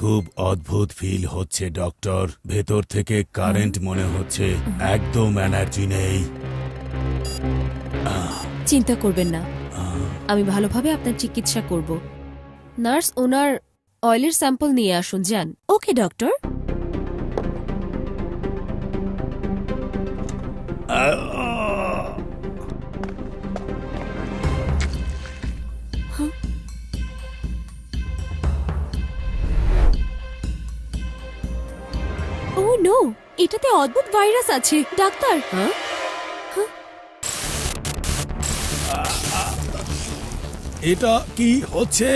খুব অদ্ভুত ফিল হচ্ছে ডক্টর। ভেতর থেকে কারেন্ট মনে হচ্ছে, একদম এনার্জি নেই। চিন্তা করবেন না, আমি ভালোভাবে আপনার চিকিৎসা করব। নার্স, ওনার অয়েলের স্যাম্পল নিয়ে আসুন, যান। ওকে ডক্টর। ও নো, এটাতে অদ্ভুত ভাইরাস আছে ডাক্তার। এটা কি হচ্ছে?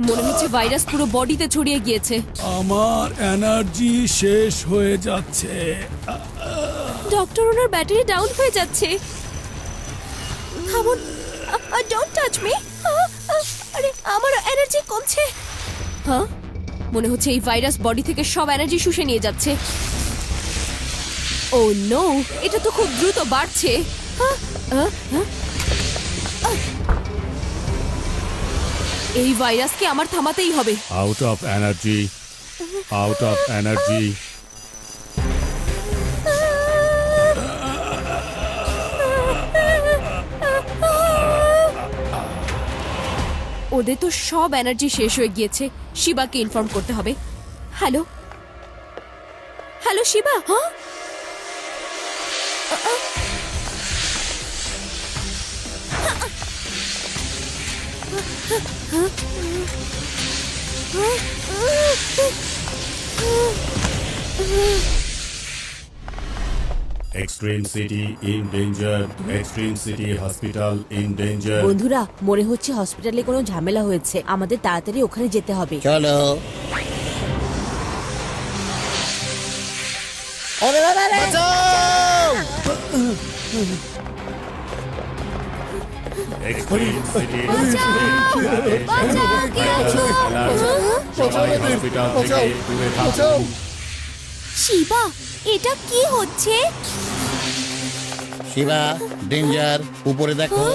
মনে হচ্ছে ভাইরাস পুরো বডিতে ছড়িয়ে গিয়েছে। আমার এনার্জি শেষ হয়ে যাচ্ছে। ডক্টর, ওনার ব্যাটারি ডাউন হয়ে যাচ্ছে। থামুন, ডোন্ট টাচ মি। আরে আমার এনার্জি কমছে। হ্যাঁ, মনে হচ্ছে এই ভাইরাস বডি থেকে সব এনার্জি শুষে নিয়ে যাচ্ছে। ও নো, এটা তো খুব দ্রুত বাড়ছে। এই ভাইরাসকে আমার থামাতেই হবে। Out of energy, out of energy. ওদের তো সব এনার্জি শেষ হয়ে গিয়েছে। শিবাকে ইনফর্ম করতে হবে। Hello hello Shiva. হ্যাঁ, extreme city in danger, extreme city hospital in danger. বন্ধুরা, মনে হচ্ছে হসপিটালে কোনো ঝামেলা হয়েছে, আমাদের তাড়াতাড়ি ওখানে যেতে হবে। চলো। এক্সট্রিম সিটি হসপিটাল থেকে দূরে থাকুন। শিবা, এটা কি হচ্ছে? শিবা, ডেঞ্জার, উপরে দেখো।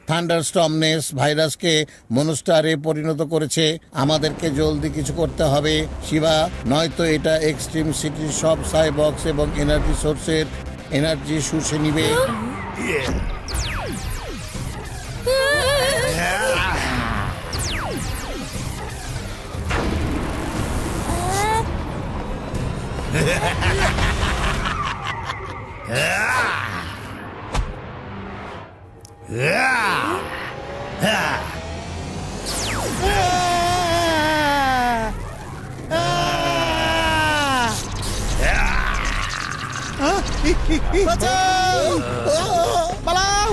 থান্ডারস্টর্মনেস ভাইরাসকে মনস্টারে পরিণত করেছে। আমাদেরকে জলদি কিছু করতে হবে শিবা, নয়তো এটা এক্সট্রিম সিটির সব সাইবক্স এবং এনার্জি সোর্সের এনার্জি শুষে নিবে। পালাও!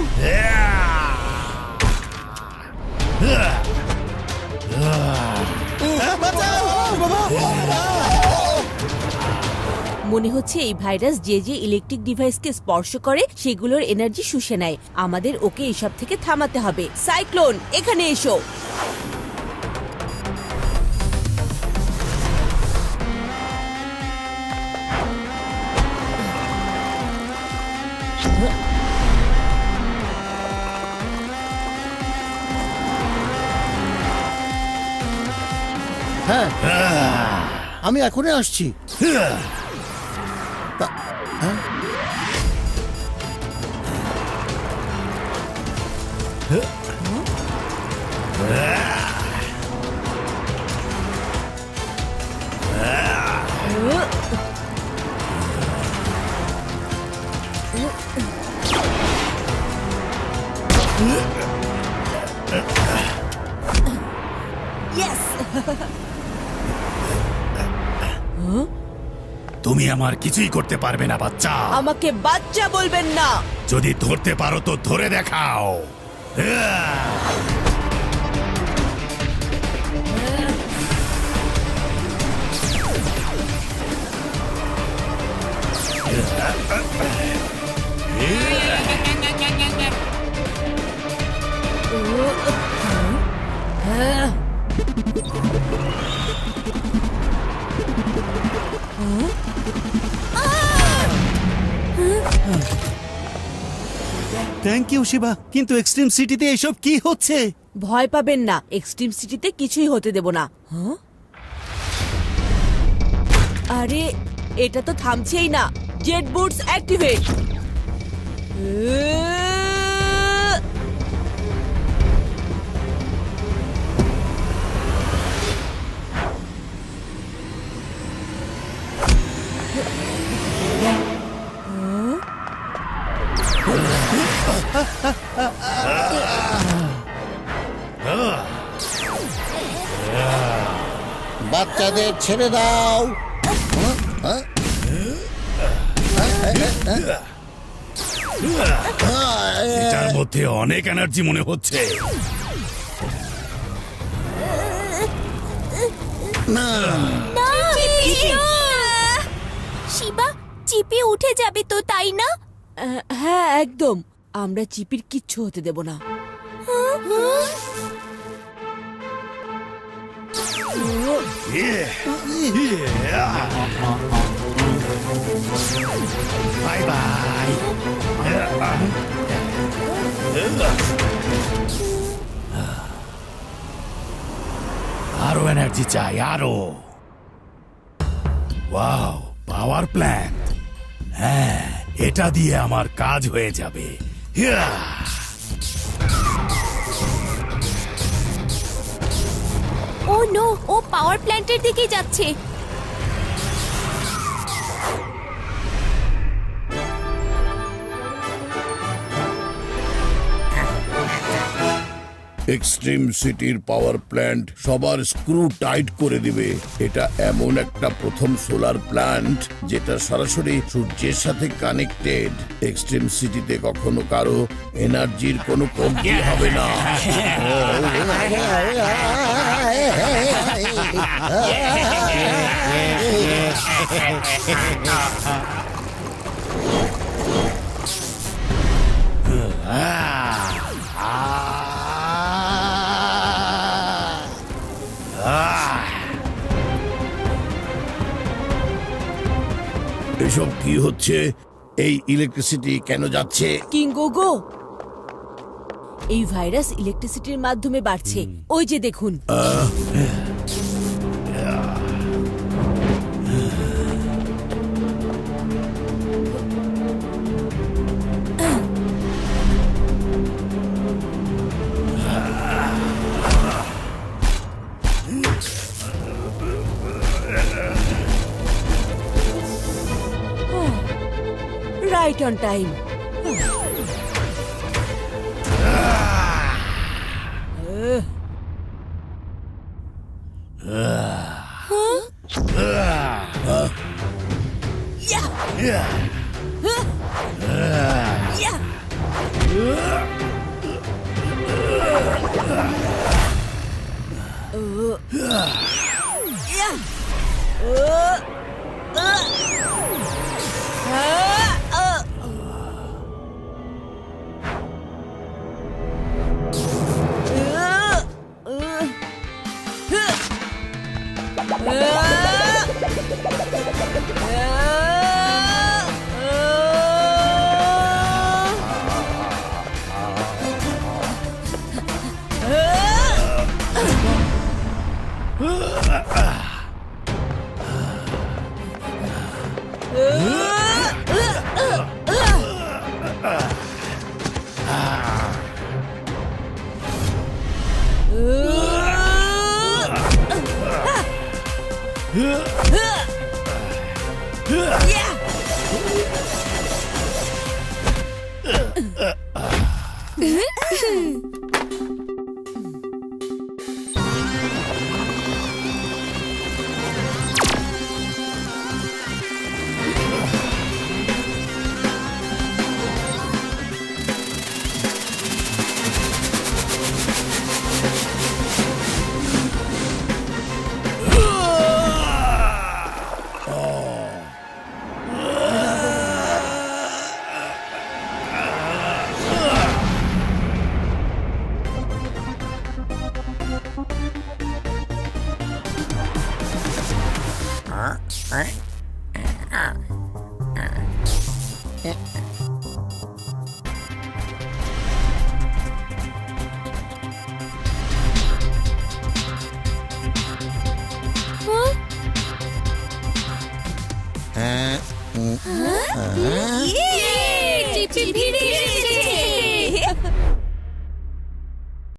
মনে হচ্ছে এই ভাইরাস যে যে ইলেকট্রিক ডিভাইসকে স্পর্শ করে সেগুলোর এনার্জি শুষে নেয়। আমাদের ওকে এসব থেকে থামাতে হবে। সাইক্লোন, এখানে এসো। হ্যাঁ, আমি এখনই আসছি। তুমি আমার কিছুই করতে পারবে না বাচ্চা। আমাকে বাচ্চা বলবেন না। যদি ধরতে পারো তো ধরে দেখাও। থ্যাংক ইউ শিবা, কিন্তু এক্সট্রিম সিটিতে এসব কি হচ্ছে? ভয় পাবেন না, এক্সট্রিম সিটিতে কিছুই হতে দেব না। হ্যাঁ? আরে এটা তো থামছেই না। Jet boots activate. বাচ্চাদের ছেড়ে দাও। এটার মধ্যে অনেক এনার্জি মনে হচ্ছে। শিবা, চিপি উঠে যাবে তো, তাই না? হ্যাঁ একদম, আমরা চিপির কিচ্ছু হতে দেব না। Bye bye. আরো এনার্জি চাই, আরো। Wow, power plant. হ্যাঁ, এটা দিয়ে আমার কাজ হয়ে যাবে। হিয়া! ও নো, ও পাওয়ার প্ল্যান্টের দিকেই যাচ্ছে। এক্সট্রিম সিটির পাওয়ার প্ল্যান্ট সবার স্ক্রু টাইট করে দিবে। এটা এমন একটা প্রথম সোলার প্ল্যান্ট যেটা সরাসরি সূর্যের সাথে কানেক্টেড। এক্সট্রিম সিটিতে কখনো কারো এনার্জির কোনো কমতি হবে না। এসব কি হচ্ছে? এই ইলেকট্রিসিটি কেন যাচ্ছে? কিঙ্গোগো, এই ভাইরাস ইলেকট্রিসিটির মাধ্যমে বাড়ছে। ওই যে দেখুন। Right on time. হ্যাঁ চিপচিপ ফিরে এসেছে।